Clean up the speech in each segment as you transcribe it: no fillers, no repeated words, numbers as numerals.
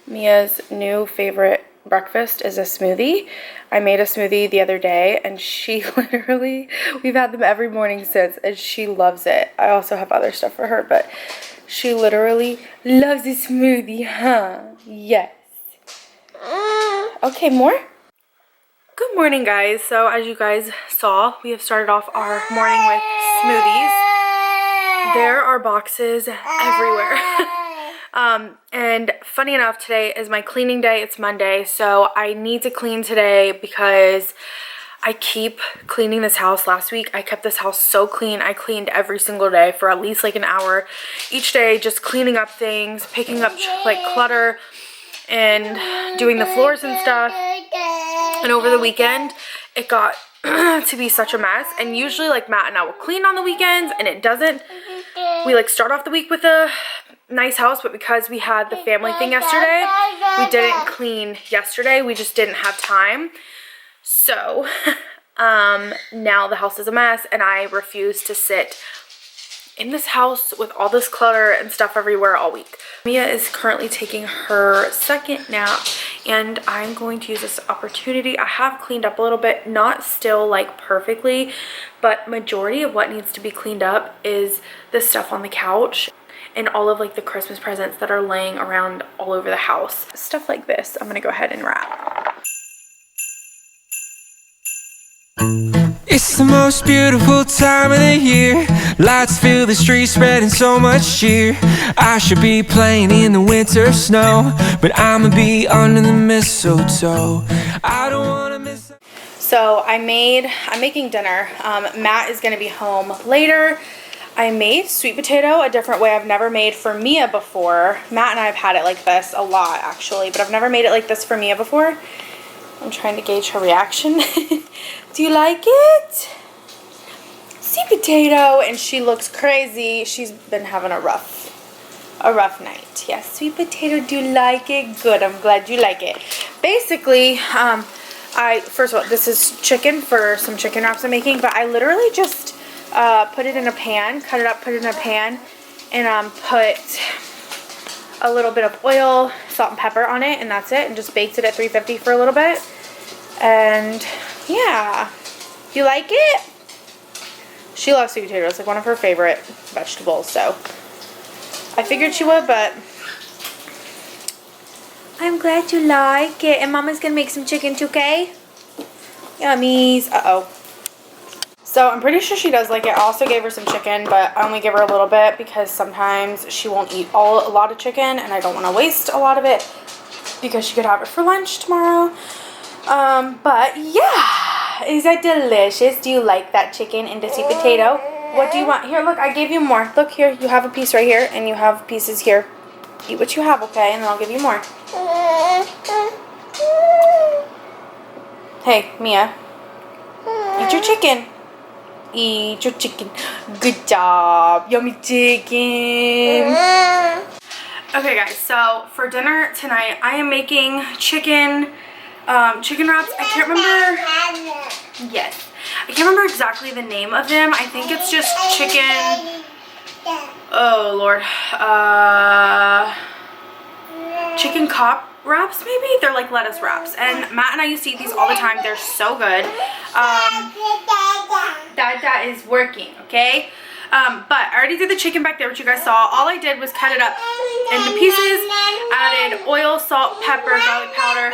Mia's new favorite breakfast is a smoothie. I made a smoothie the other day and she literally, we've had them every morning since, and she loves it. I also have other stuff for her, but she literally loves a smoothie, huh? Yes. Okay, more? Good morning, guys. So as you guys saw, we have started off our morning with smoothies. There are boxes everywhere. And funny enough, today is my cleaning day. It's Monday, so I need to clean today because I keep cleaning this house. Last week, I kept this house so clean. I cleaned every single day for at least like an hour each day, just cleaning up things, picking up like clutter and doing the floors and stuff. And over the weekend, it got to be such a mess. And usually like Matt and I will clean on the weekends, and it doesn't. We like start off the week with a nice house, but because we had the family thing yesterday, we didn't clean yesterday. We just didn't have time. So now the house is a mess, and I refuse to sit in this house with all this clutter and stuff everywhere all week. Mia is currently taking her second nap, and I'm going to use this opportunity. I have cleaned up a little bit, not still like perfectly, but majority of what needs to be cleaned up is the stuff on the couch and all of like the Christmas presents that are laying around all over the house. Stuff like this, I'm gonna go ahead and wrap. It's the most beautiful time of the year. Lights fill the streets, spreading so much cheer. I should be playing in the winter snow, but I'ma be under the mistletoe. I don't wanna miss. So I'm making dinner. Matt is gonna be home later. I made sweet potato a different way I've never made for Mia before. Matt and I have had it like this a lot actually, but I've never made it like this for Mia before. I'm trying to gauge her reaction. Do you like it? Sweet potato, and she looks crazy. She's been having a rough night. Yes, sweet potato, do you like it? Good, I'm glad you like it. Basically, first of all, this is chicken for some chicken wraps I'm making, but I literally just put it in a pan, cut it up, put it in a pan, and put a little bit of oil, salt and pepper on it, and that's it, and just baked it at 350 for a little bit. And yeah, you like it? She loves sweet potatoes, like one of her favorite vegetables, so I figured she would, but I'm glad you like it. And Mama's gonna make some chicken too, okay? Yummies. Uh-oh. So I'm pretty sure she does like it. I also gave her some chicken, but I only give her a little bit because sometimes she won't eat a lot of chicken, and I don't want to waste a lot of it because she could have it for lunch tomorrow. But yeah, is that delicious? Do you like that chicken and the sweet potato? What do you want? Here, look, I gave you more. Look here, you have a piece right here, and you have pieces here. Eat what you have, okay? And then I'll give you more. Hey, Mia, eat your chicken. Eat your chicken. Good job. Yummy chicken. Okay, guys, so for dinner tonight, I am making chicken wraps. I can't remember. Yes. I can't remember exactly the name of them. I think it's just chicken. Oh, Lord. Chicken Cobb wraps, maybe? They're like lettuce wraps. And Matt and I used to eat these all the time. They're so good. That is working, okay? But I already did the chicken back there, which you guys saw. All I did was cut it up into pieces, added oil, salt, pepper, garlic powder.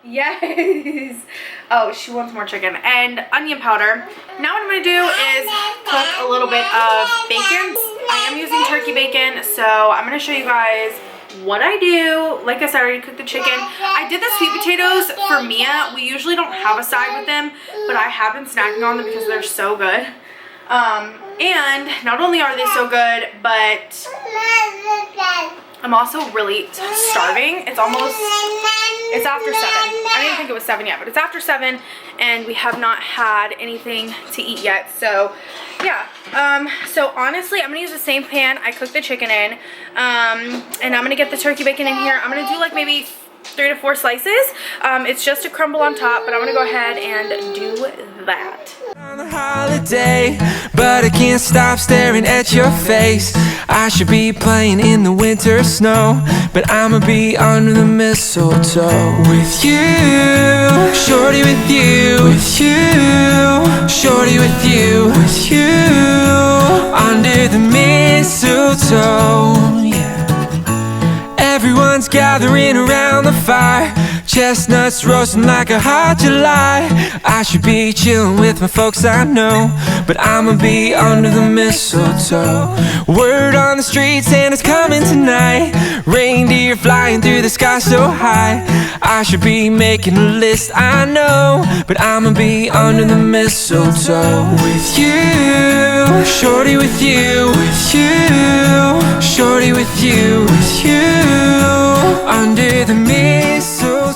Yes. Oh, she wants more chicken. And onion powder. Now what I'm going to do is cook a little bit of bacon. I am using turkey bacon, so I'm going to show you guys what I do. Like I said, I already cooked the chicken. I did the sweet potatoes for Mia. We usually don't have a side with them, but I have been snacking on them because they're so good. And not only are they so good, but I'm also really starving. It's after 7. I didn't think it was 7 yet, but it's after 7, and we have not had anything to eat yet. So yeah, so honestly, I'm gonna use the same pan I cooked the chicken in, and I'm gonna get the turkey bacon in here. I'm gonna do like maybe 3 to 4 slices. It's just a crumble on top, but I'm gonna go ahead and do that. On a holiday, but I can't stop staring at your face. I should be playing in the winter snow, but I'ma be under the mistletoe with you, shorty, with you, with you, shorty, with you, with you, under the mistletoe. Yeah. Everyone's gathering around the fire, chestnuts roasting like a hot July. I should be chilling with my folks I know, but I'ma be under the mistletoe. Word on the street saying it's coming tonight, reindeer flying through the sky so high. I should be making a list, I know, but I'ma be under the mistletoe with you, shorty, with you, with you, shorty, with you, with you, under the mistletoe.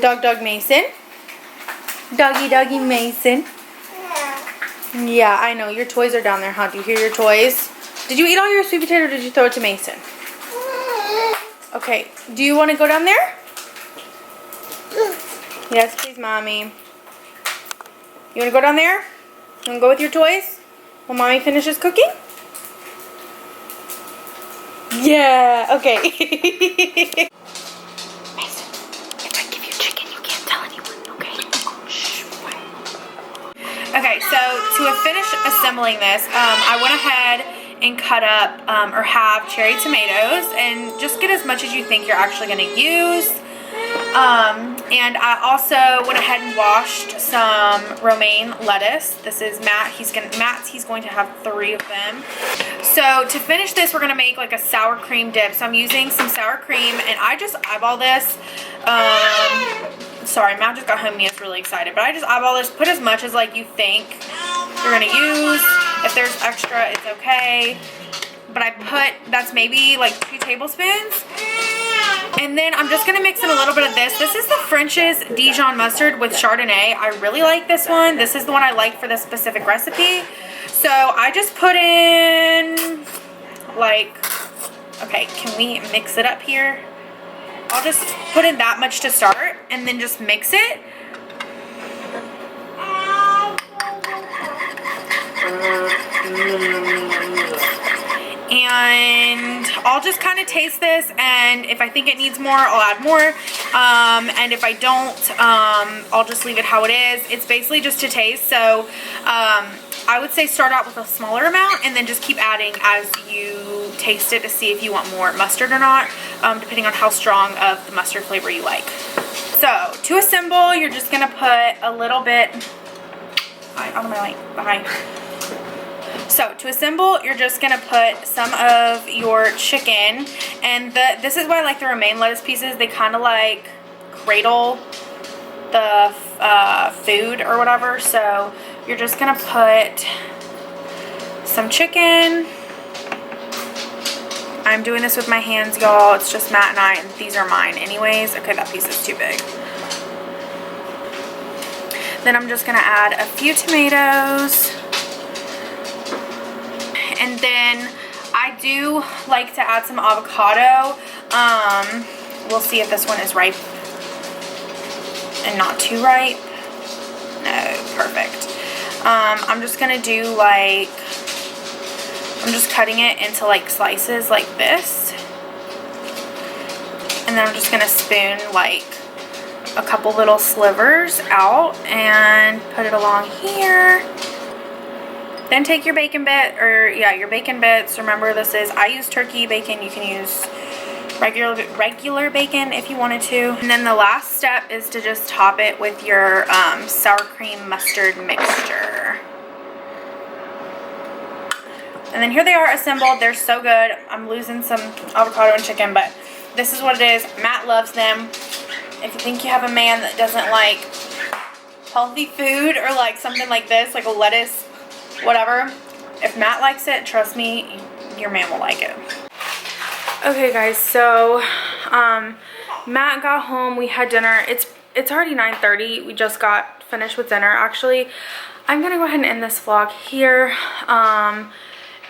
Dog Mason. Doggy Mason. Yeah, I know. Your toys are down there, huh? Do you hear your toys? Did you eat all your sweet potato or did you throw it to Mason? Okay. Do you want to go down there? Yes, please, Mommy. You want to go down there? You want to go with your toys? While Mommy finishes cooking? Yeah, okay. Mason, if I give you chicken, you can't tell anyone, okay? Shh, okay, so to finish assembling this, I went ahead and cut up or have cherry tomatoes, and just get as much as you think you're actually going to use. And I also went ahead and washed some romaine lettuce. This is Matt's he's going to have 3 of them. So to finish this, we're gonna make like a sour cream dip. So I'm using some sour cream, and I just eyeball this. Sorry, Matt just got home and he is really excited, but I just eyeball this. Put as much as like you think you're gonna use. If there's extra, it's okay. But that's maybe like 2 tablespoons. And then I'm just going to mix in a little bit of this. This is the French's Dijon mustard with Chardonnay. I really like this one. This is the one I like for this specific recipe. So I just put in like, okay, can we mix it up here? I'll just put in that much to start and then just mix it. And I'll just kind of taste this, and if I think it needs more, I'll add more, and if I don't, I'll just leave it how it is. It's basically just to taste, so I would say start out with a smaller amount and then just keep adding as you taste it to see if you want more mustard or not, depending on how strong of the mustard flavor you like. So to assemble, you're just going to put a little bit on my light behind. So to assemble, you're just gonna put some of your chicken, and this is why I like the romaine lettuce pieces. They kind of like cradle the food or whatever. So you're just gonna put some chicken. I'm doing this with my hands, y'all. It's just Matt and I, and these are mine anyways. Okay, that piece is too big. Then I'm just gonna add a few tomatoes. And then I do like to add some avocado. We'll see if this one is ripe and not too ripe. No, perfect. I'm just gonna do like, I'm just cutting it into like slices like this. And then I'm just gonna spoon like a couple little slivers out and put it along here. Then take your bacon bit, or yeah, your bacon bits. Remember, I use turkey bacon. You can use regular bacon if you wanted to. And then the last step is to just top it with your sour cream mustard mixture. And then here they are assembled. They're so good. I'm losing some avocado and chicken, but this is what it is. Matt loves them. If you think you have a man that doesn't like healthy food or like something like this, like a lettuce, whatever, if Matt likes it, trust me, your man will like it. Okay guys, so Matt got home, we had dinner. It's already 9:30. We just got finished with dinner. Actually, I'm gonna go ahead and end this vlog here.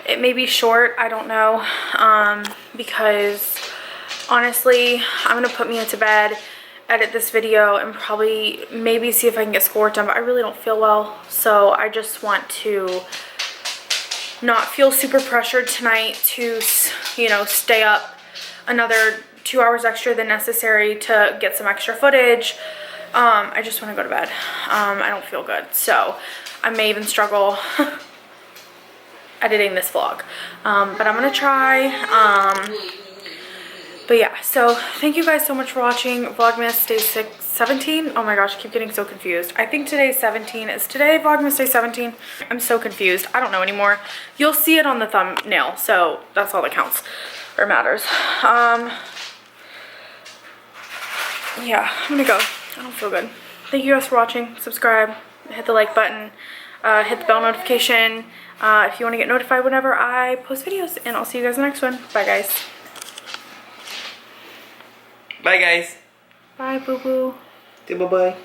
It may be short, I don't know, because honestly, I'm gonna put Mia to bed, edit this video, and probably maybe see if I can get schoolwork done, but I really don't feel well, so I just want to not feel super pressured tonight to, you know, stay up another 2 hours extra than necessary to get some extra footage. I just want to go to bed. I don't feel good, so I may even struggle editing this vlog, but I'm gonna try. But yeah, so thank you guys so much for watching Vlogmas Day 17. Oh my gosh, I keep getting so confused. I think today's 17. Is today Vlogmas Day 17? I'm so confused. I don't know anymore. You'll see it on the thumbnail, so that's all that counts or matters. Yeah, I'm gonna go. I don't feel good. Thank you guys for watching. Subscribe, hit the like button, hit the bell notification if you want to get notified whenever I post videos, and I'll see you guys in the next one. Bye guys. Bye guys. Bye boo boo. Say bye bye.